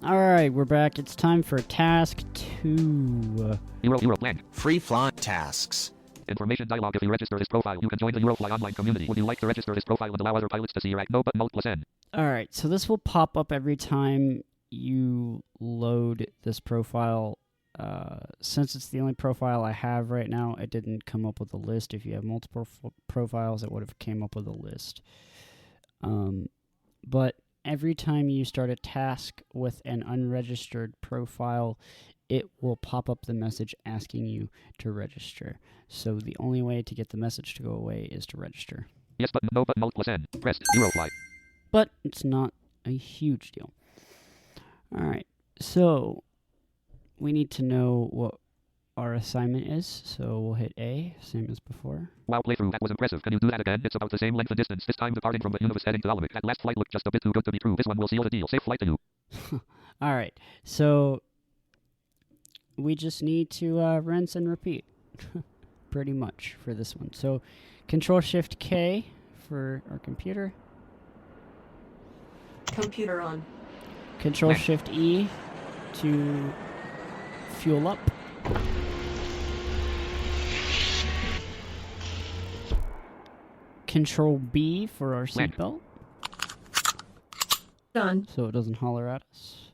Alright, we're back. It's time for task 2. Euro blank. Free flying tasks. Information dialog. If you register this profile, you can join the Eurofly online community. Would you like to register this profile and allow other pilots to see your act? No, but Alt plus N. Alright, so this will pop up every time you load this profile. Since it's the only profile I have right now, it didn't come up with a list. If you have multiple profiles, it would have came up with a list. But every time you start a task with an unregistered profile, it will pop up the message asking you to register. So the only way to get the message to go away is to register. Yes button, no button, Alt plus N. Pressed. Eurofly. But it's not a huge deal. Alright, so we need to know what our assignment is, so we'll hit A, same as before. Wow, playthrough, that was impressive. Can you do that again? It's about the same length and distance, this time departing from the universe heading to Alamik. That last flight looked just a bit too good to be true. This one will seal the deal. Safe flight to you. Alright, so we just need to rinse and repeat, pretty much, for this one. So Control-Shift-K for our computer. Computer on. Control-Shift-E to fuel up. Control-B for our seatbelt. Done. So it doesn't holler at us.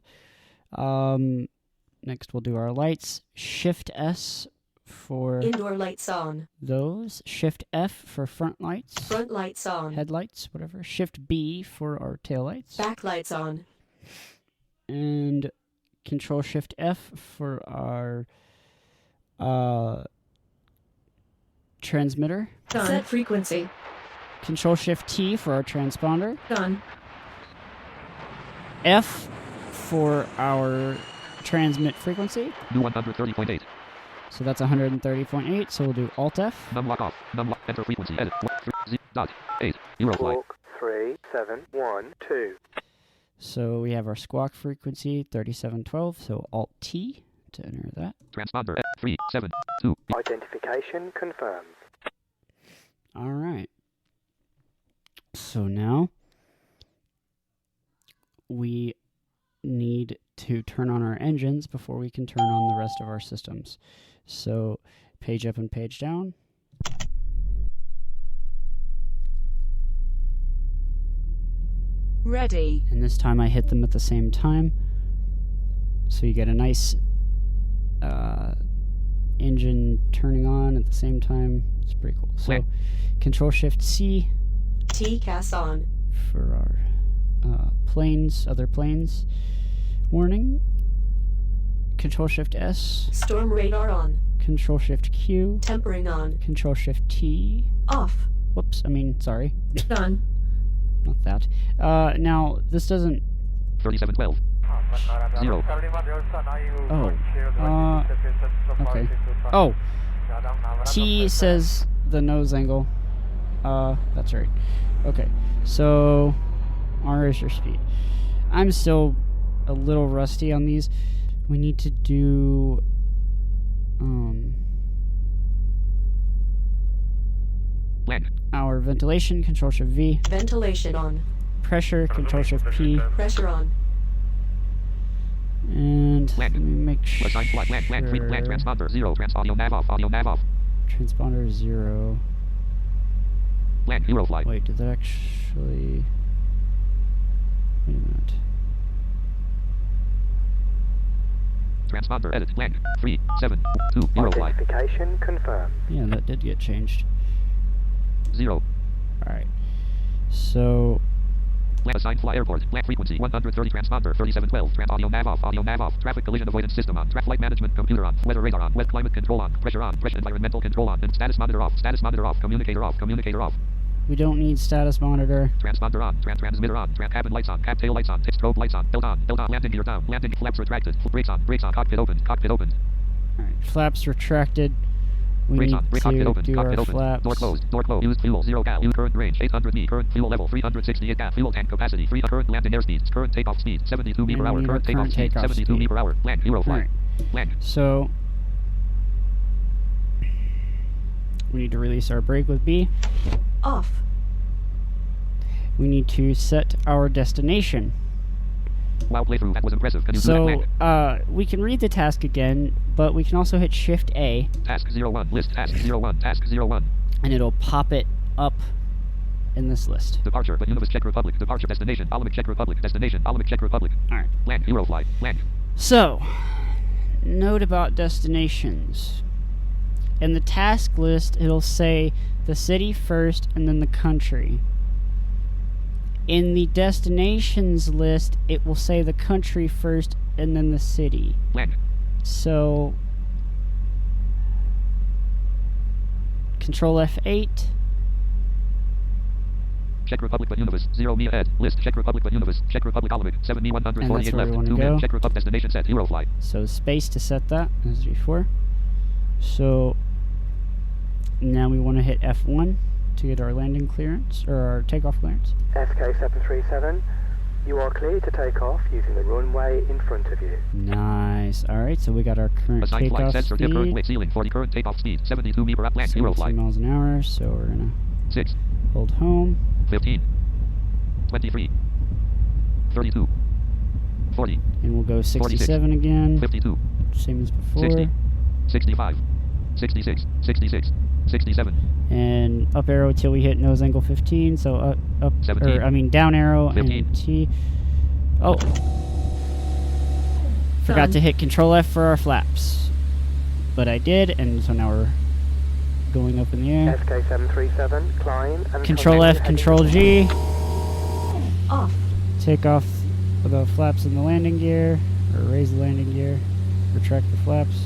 Next we'll do our lights. Shift-S for Indoor lights on. those. Shift-F for front lights. Front lights on. Headlights, whatever. Shift-B for our tail lights. Back lights on. And Control-Shift-F for our transmitter. Done. Set frequency. Control-Shift-T for our transponder. Done. F for our transmit frequency. New 130.8. So that's 130.8, so we'll do Alt-F. Numlock off. Numlock. Enter frequency. Edit. 3.8. Eurofly. Squawk 3712. So we have our squawk frequency, 3712, so Alt-T to enter that. Transponder. 372. Identification confirmed. All right. So now we need to turn on our engines before we can turn on the rest of our systems. So page up and page down. Ready. And this time I hit them at the same time. So you get a nice engine turning on at the same time. It's pretty cool. So Control-Shift-C. TCAS on. For our planes, other planes. Warning. Control-Shift-S. Storm radar on. Control-Shift-Q. Tempering on. Control-Shift-T. Off. Whoops, sorry. Done. Not that. Now, this doesn't... 3712. 0. Okay. Oh. T says the nose angle. That's right. Okay. So, R is your speed. I'm still a little rusty on these. We need to do... our ventilation, Control-Shift-V. Ventilation on. Pressure, Control-Shift-P. Pressure on. And let me make sure... Transponder 0. Audio nav off. Audio nav off. Transponder 0. Eurofly. Wait, did that actually... Wait a minute. Transponder edit. 372. Eurofly. Identification confirmed. Yeah, that did get changed. 0. Alright. So... Assigned fly airport. Black frequency 130. Transponder 3712. Audio nav off. Audio nav off. Traffic collision avoidance system on. Flight management computer on. Weather radar on. Web climate control on. Pressure on. Pressure environmental control on. And status monitor off. Status monitor off. Communicator off. Communicator off. We don't need status monitor. Transponder on. Transmitter on. Cabin lights on. Cab tail lights on. Strobe lights on. Belt on. Belt on. Landing gear down. Landing flaps retracted. Brakes on. Brakes on. Cockpit open. Cockpit open. Alright. Flaps retracted. We Brakes need on. to Cockpit open. do Cockpit our open. flaps. Door closed. Door closed. Used fuel 0 gal. Used current range 800 m. Current fuel level 368 gal. Fuel tank capacity 3. Current landing airspeed. Current takeoff speed 72 m per hour. Current takeoff speed 72 m per hour. Land. Eurofly. Right. Land. So we need to release our brake with B. Off. We need to set our destination. Wow, playthrough. That was impressive. Can you do that? So, Blank. we can read the task again, but we can also hit Shift A, Task 01. List. Task 01. Task 01. and it'll pop it up in this list. Departure. But Universe Czech Republic. Departure. Destination. Alamut Czech Republic. Destination. Alamut Czech Republic. Alright. Blank. Eurofly. Blank. So, note about destinations. In the task list, it'll say the city first and then the country. In the destinations list, it will say the country first and then the city. Blank. So, Control F8. Czech Republic but Universe. 0 Mia Ed. List. Czech Republic but Universe. Czech Republic Alamut. 7 Me 148 where we left. wanna 2 go. min. Czech Republic destination set. Eurofly. So space to set that, as before. So now we want to hit F1 to get our landing clearance, or our takeoff clearance. SK737, you are clear to take off using the runway in front of you. Nice. Alright, so we got our current Assigned flight takeoff sensor. Current speed. weight ceiling 40. Current takeoff speed 72 meter per blank. 72 Eurofly. miles an hour, so we're going 6. to hold home. 15. 23. 32. 40. And we'll go 67 again, 52. same as before. 60. 65. 66. 66. 67. And up arrow till we hit nose angle 15, so up 17. or I mean down arrow 15. and T. Oh. Forgot Done. to hit Control F for our flaps. But I did, and so now we're going up in the air. SK737, climb and Control F, Control G. Off. Take off the flaps in the landing gear, or raise the landing gear, retract the flaps.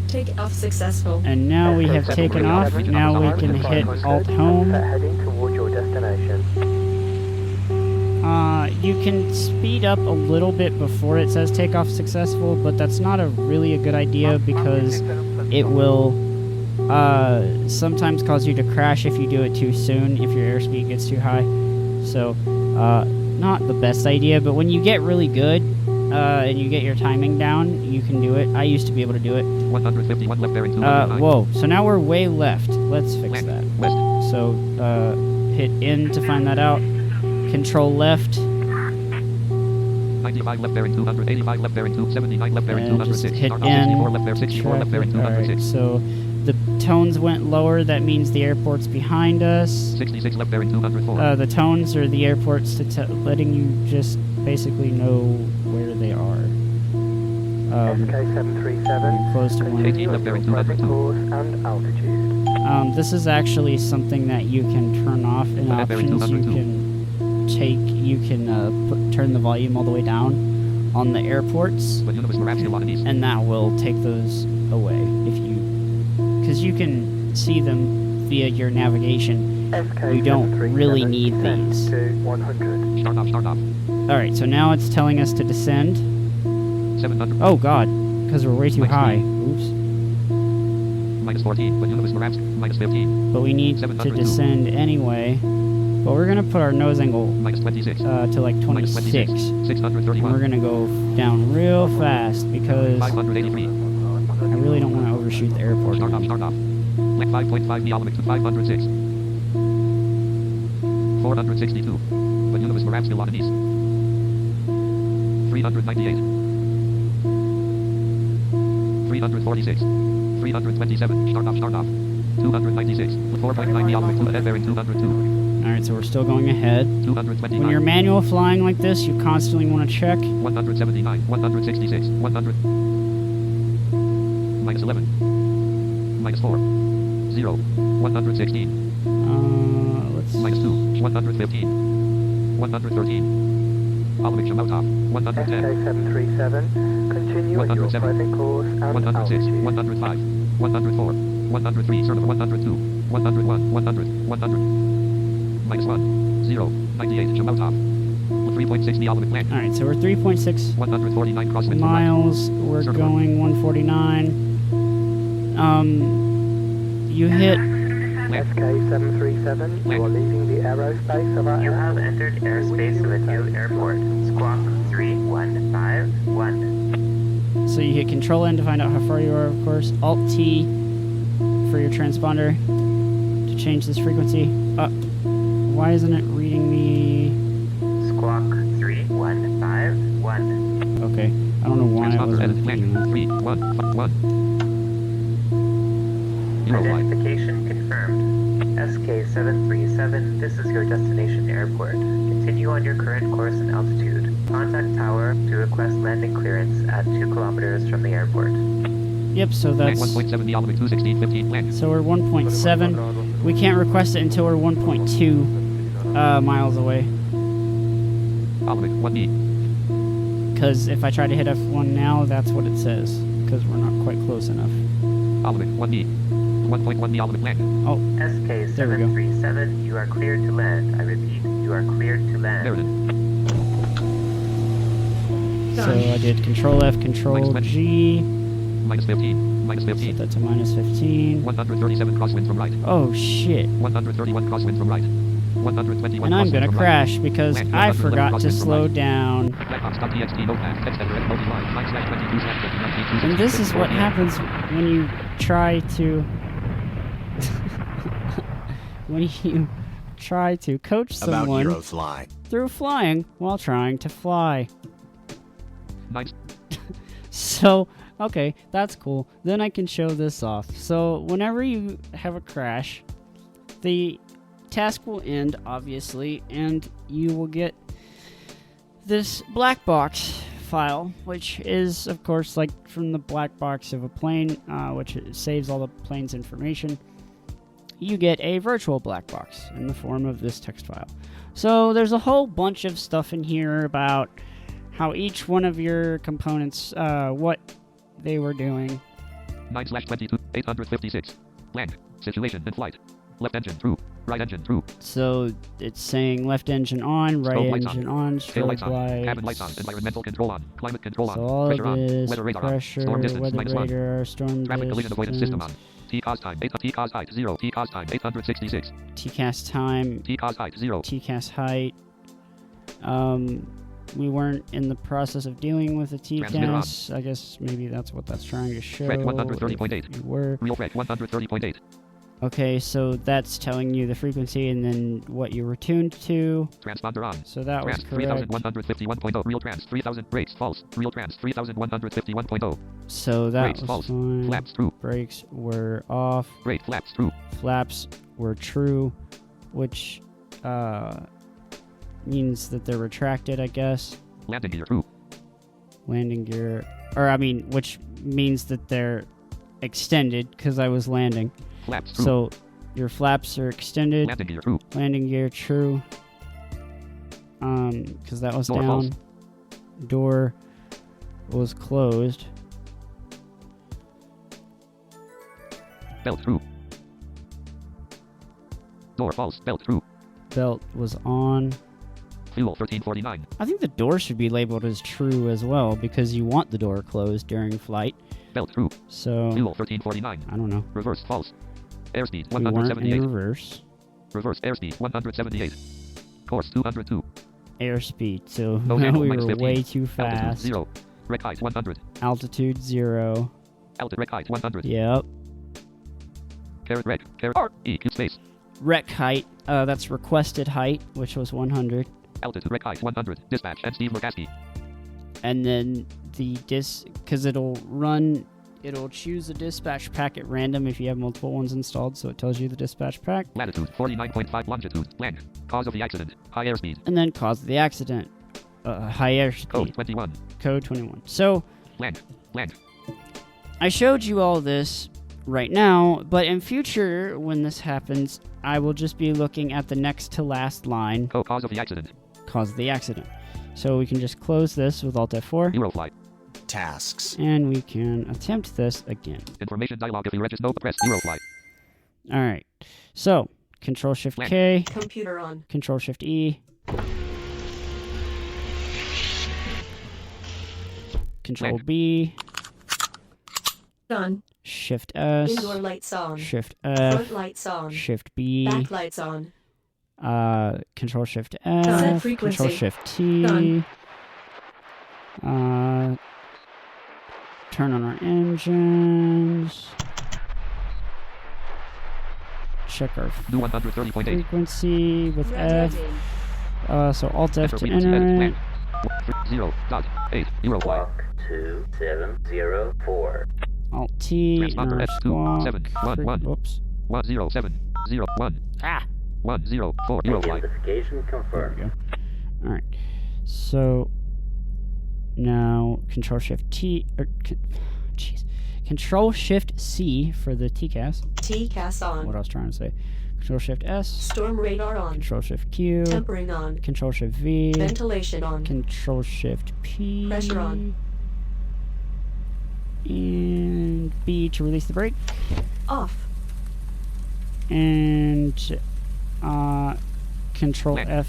Take off successful. And now we have taken off. Now we can hit Alt Home. heading towards your destination. You can speed up a little bit before it says takeoff successful, but that's not really a good idea because it will sometimes cause you to crash if you do it too soon, if your airspeed gets too high. So, not the best idea, but when you get really good and you get your timing down, you can do it. I used to be able to do it. 151 left bearing 209. Whoa, so now we're way left. Let's fix that. West. So, hit N to find that out. Control left. 95 left bearing 200. 85 left bearing 279 left bearing And just 206. hit Start off N. 64 left bearing 64 left bearing Alright, 206. so the tones went lower. That means the airport's behind us. 66 left bearing 204. The tones are the airports letting you just basically know where they are. SK737, Close to one. continue left at bearing your 202. present course and altitude. This is actually something that you can turn off in Left bearing options. You 202. can turn the volume all the way down on the airports, But Universe Moravsky Londonese. and that will take those away because you can see them via your navigation. You don't really need descend these. to 100. Start off, start off. Alright, so now it's telling us to descend. 700. Oh god, because we're way too Minus high. 3. Oops. Minus 14. But Universe Moravsky. Minus 15. But we need to 702. descend anyway. But we're going to put our nose angle Minus 26. to like Minus 26. 26. And 631. we're going to go down real fast because 583. I really don't want to overshoot the airport. Start off, start off. Left 5.5 the Alamut to 506. 462. But Universe Moravsky Londonese. 398. 346. 327. Start off, start off. 296. 4.9 the Alamut to ahead bearing 202. Alright, so we're still going ahead. 229. When you're manual flying like this, you constantly want to check. 179, 166, 100. Minus 11. Minus 4. 0. 116. Let's Minus 2. 115. 113. Alamut Shamoutov. 110. SK737, continue at your 107. present course and 106. altitude. 105. 104. 103. Sort of 102. 101. 100. 100. Minus 1. 0. 98. Shamoutov. 3.6 the Alamut plant. Alright, so we're 3.6 149 crosswind. miles. We're Sort of going 149. You hit. SK737, you are leaving the aerospace of our You have airport. entered airspace of a new airport. Squawk 3151. So you hit Control N to find out how far you are, of course. Alt T for your transponder to change this frequency. Why isn't it reading me? Squawk 3151. Transponder edit blank. 3, 1, 1. Eurofly. Identification confirmed. SK737, this is your destination airport. Continue on your current course and altitude. Contact tower to request landing clearance at 2 kilometers from the airport. Yep, so that's... 1.7 altimeter 216, 15 land. So we're 1.7. We can't request it until we're 1.2 miles away. Altimeter 1E. Because if I try to hit F1 now, that's what it says. Because we're not quite close enough. Altimeter 1E. 1.1 altimeter land. Oh, there we go. SK737, you are cleared to land. I repeat, you are cleared to land. There it is. So I did Control F, Control G. Minus 15. Minus 15. Set that to minus 15. 137 crosswind from right. Oh shit. 131 crosswind from right. 121 And I'm gonna from crash right. because Land I 111 forgot to crosswind from slow right. down. Blackbox.txt notepad text editor edit multi-line 9/22/22 And this is what happens when you try to... when you try to coach About someone Eurofly. through flying while trying to fly. Nice. So, okay, that's cool. Then I can show this off. So, whenever you have a crash, the task will end, obviously, and you will get this black box file, which is, of course, like from the black box of a plane, which saves all the plane's information. You get a virtual black box in the form of this text file. So, there's a whole bunch of stuff in here about how each one of your components, what they were doing. 9/22 856. Land. Situation and flight. Left engine true. Right engine true. So it's saying left engine on, right Strobe lights engine on, Tail lights strobe on. lights. Cabin lights on. Environmental control on. Climate control on. So all Pressure of on. this, Weather radar pressure, on. Storm distance weather -1. radar, storm Traffic collision avoidance system on. distance, T-cos time 8. T-cos height 0. T-cos time 866. TCAS time, T-cos height 0. TCAS height. We weren't in the process of dealing with the TCAS. I guess maybe that's what that's trying to show. Fret 130.8. We were. Real fret 130.8. Okay, so that's telling you the frequency and then what you were tuned to. Transponder on. So that was Trans correct. 3151.0. Real trans 3000. Brakes false. Real trans 3151.0. So that Brakes was false. fine. Flaps true. Brakes were off. Brake flaps true. Flaps were true, which means that they're retracted, I guess. Landing gear true. Landing gear, which means that they're extended because I was landing. Flaps true. So your flaps are extended. Landing gear true. Landing gear true. Because that was Door down. false. Door was closed. Belt true. Door false. Belt true. Belt was on. Fuel 1349. I think the door should be labeled as true as well because you want the door closed during flight. Belt true. So Fuel 1349. I don't know. Reverse false. Airspeed We weren't in 178. reverse. Reverse airspeed 178. Course 202. Airspeed. So No now handle we minus were 15. way too Altitude fast. 0. Rec height 100. Altitude 0. Rec height 100. Yep. Caret rec. Caret R. E. Q space. Rec height. That's requested height, which was 100. Altitude rec height 100. Dispatch and Steve Murkowski. And then the because it'll choose a dispatch pack at random if you have multiple ones installed, so it tells you the dispatch pack. Latitude 49.5. Longitude. Land. Cause of the accident. High airspeed. And then cause of the accident. High airspeed. Code 21. Code 21. So Land. Land. I showed you all this right now, but in future, when this happens, I will just be looking at the next to last line. Cause of the accident. Cause of the accident. So we can just close this with Alt F4. Eurofly. Tasks. And we can attempt this again. Information dialog. If you register, no press Eurofly. Alright. So, Control Shift K. Computer on. Control Shift E. Control B. Done. Shift S. Indoor lights on. Shift F. Front lights on. Shift B. Back lights on. Control Shift Set F. frequency. Control Shift T. Done. Turn on our engines. Check our New 130.8. frequency with Red F. light in. So Alt F Enter to frequency. enter Edit. it. Land. 0.8. Eurofly. Squawk 2704. Alt T. Transponder or squawk. 2711. Whoops. 10701. Ah. 104. Eurofly. Identification There confirmed. we go. All right. So now Control Shift T. Jeez. Control Shift C for the TCAS. TCAS on. What I was trying to say. Control Shift S. Storm radar on. Control Shift Q. Tempering on. Control Shift V. Ventilation on. Control Shift P. Pressure on. And B to release the brake. Off. And Control Land.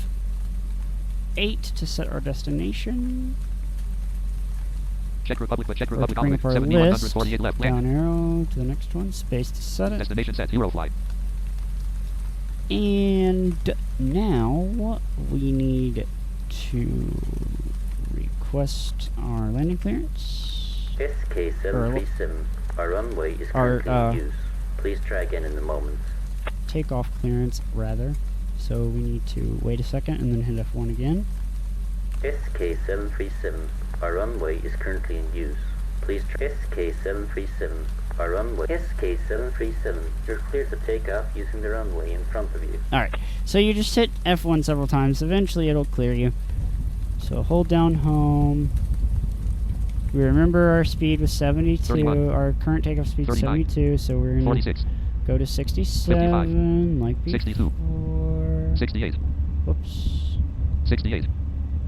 F8 to set our destination. Czech Republic, Czech Let's Republic, bring up our 7148 list. left. Land. Down arrow to the next one. Space to set it. Destination set. Eurofly. And now we need to request our landing clearance. SK737. Our runway is Our, currently in use. Please try again in a moment. Takeoff clearance, rather. So we need to wait a second and then hit F1 again. SK737. Our runway is currently in use. Please try SK737. Our runway SK737. You're clear to take off using the runway in front of you. Alright, so you just hit F1 several times. Eventually it'll clear you. So hold down home. We remember our speed was 72. 31. Our current takeoff speed is 39. 72, so we're going to 46. go to 67, like before. 62. 68. Whoops. 68.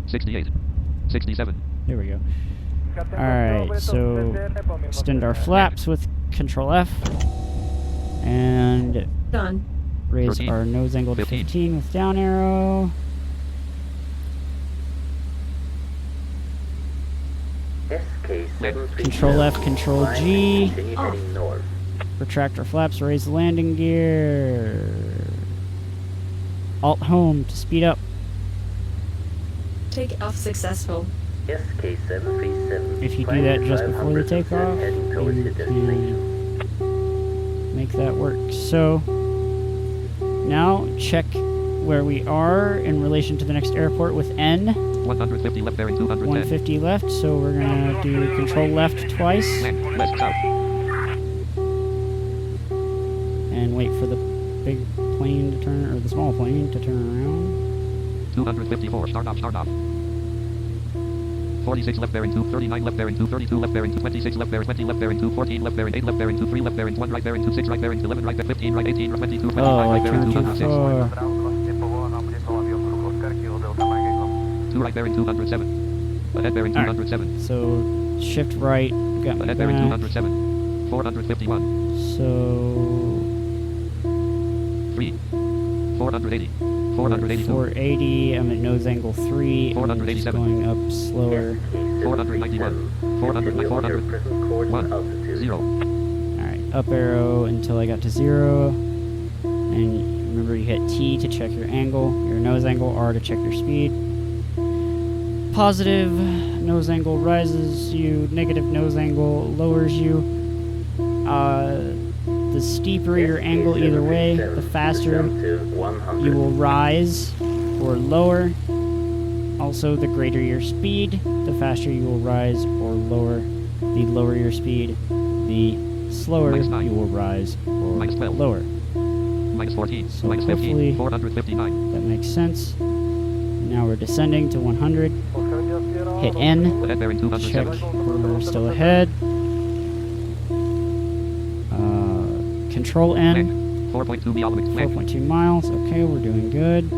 68. 67. There we go. Alright, so extend our flaps with Control F. And Done. raise 13. our nose angle to 15. 15 with down arrow. SK737. Control F, Control G. Continue heading north. Retract our flaps, raise the landing gear. Alt home to speed up. Take off successful. SK737. If you do that just before the 500% takeoff, heading towards you your destination. can make that work. So now check where we are in relation to the next airport with N. 150 left bearing 210. 150 left, so we're gonna do Control Left twice Land. West south. and wait for the big plane to turn, or the small plane to turn around. 254. Start off. Start off. 46 left bearing 2, 39 left bearing 2, 32 left bearing 2, 26 left bearing 20 left bearing 2, 14 left bearing 8 left bearing 2, 3 left bearing 1 right bearing 2, 6 right bearing 11 right bearing 15 right 18 right 22 25 Oh, I right bearing turned too 206. far. 2 right bearing 207. Ahead bearing Alright. 207. So shift right, got me Ahead bearing back. 207. 451. So 3. 480. 482. 480. I'm at nose angle 3. I'm just 487. going up slower. 491. 400. 400. 1. 0. Alright, up arrow until I got to 0. And remember you hit T to check your angle, your nose angle, R to check your speed. Positive nose angle rises you, negative nose angle lowers you. The steeper your angle either way, the faster you will rise or lower. Also, the greater your speed, the faster you will rise or lower. The lower your speed, the slower -9. you will rise or -12. lower. -14. So -15. hopefully 459. that makes sense. Now we're descending to 100. Hit N. Ahead bearing Check 207. we're still ahead. Control N. Land. 4.2 miles. 4.2 miles. Okay, we're doing good.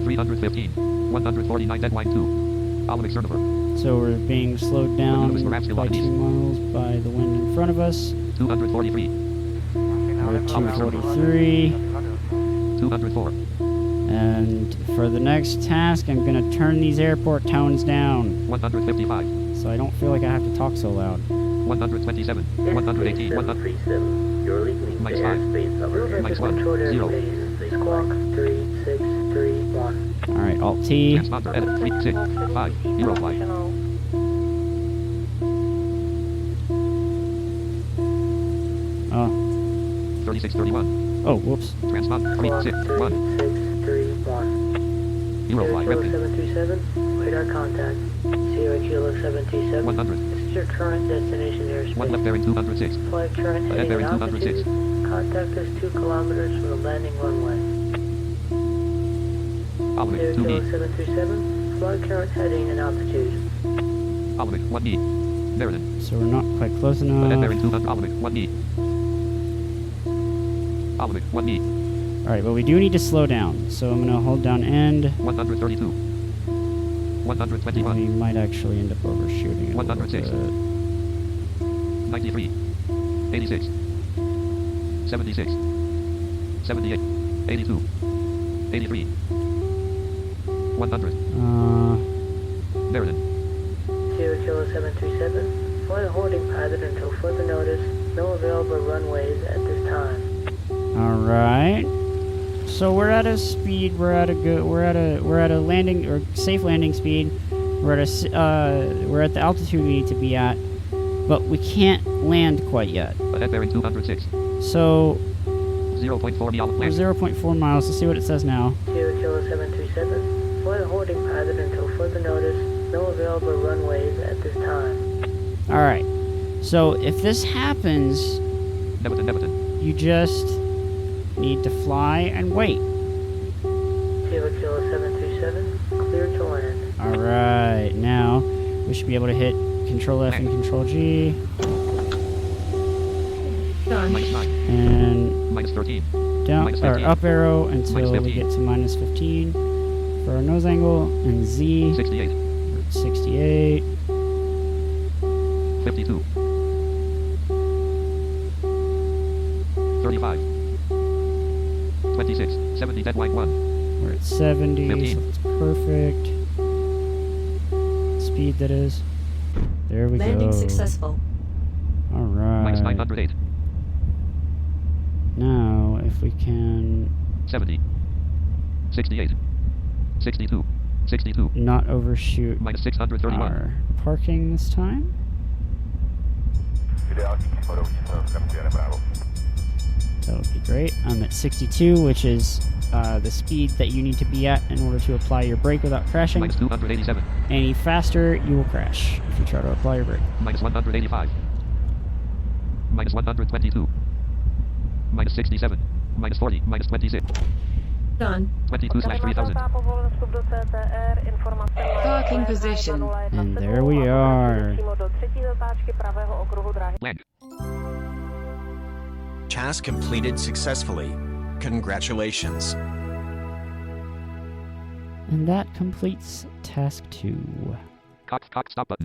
315. 149 deadline 2. Alamic server. So we're being slowed down Lewis Ramsey by 2 miles by the wind in front of us. 243. We're at 243. 204. And for the next task, I'm going to turn these airport tones down 155. so I don't feel like I have to talk so loud. 127. 118. 100. You're leaving the -5. airspace over here. -1. Control 0. airspace. Squawk 3631. Alright, Alt T. Transponder edit 3 6 5. Eurofly. Oh, 3631. oh, whoops. Transponder 3 6 1. 3631. Eurofly. Repton. 0727. Radar contact. Sierra Kilo 727. 100. This is your current destination airspace. 1 left bearing 206. Flight current Ahead heading and bearing 206. altitude. Contact us 2 kilometers from the landing runway. Alvin, Sierra Kilo 2E. 737. Flight current heading and altitude. Alvin, 1E. Meriden. So we're not quite close Ahead enough. bearing 200. Alvin, 1E. Alvin, 1E. Alright, but we do need to slow down. So I'm gonna hold down end. 132. And 121. we might actually end up overshooting it a little 106. bit. 93. 86. 76. 78. 82. 83. 100. Meriden. Sierra Kilo 737. Fly a holding pattern until further notice. No available runways at this time. Alright. So we're at a speed, we're at a landing or safe landing speed. We're at the altitude we need to be at, but we can't land quite yet. Ahead bearing 206. So 0.4 we're miles. 0.4 miles. Let's see what it says now. Sierra Kilo 737. Fly a holding pattern until further notice. No available runways at this time. Alright. So if this happens, Neverton. you just need to fly and wait. Sierra Kilo 737. Clear to land. Alright, now we should be able to hit Control F and Control G. Done. -9. And -13. down or -15. up arrow until we 15. get to -15 for our nose angle, and Z 68. 68. 52. 35. 26. 70 dead white 1. We're at 70, 15. so it's perfect. Speed that is. There we Landing go. successful. All right. -908. Now, if we can 70. 68. 62. 62. not overshoot -631. our parking this time. That would be great. I'm at 62, which is the speed that you need to be at in order to apply your brake without crashing. -287. Any faster, you will crash if you try to apply your brake. -185. -122. -67. -40. -26. Done. 22/3000. Parking position. And there we are. Land. Task completed successfully. Congratulations. And that completes task 2. Cock, stop button.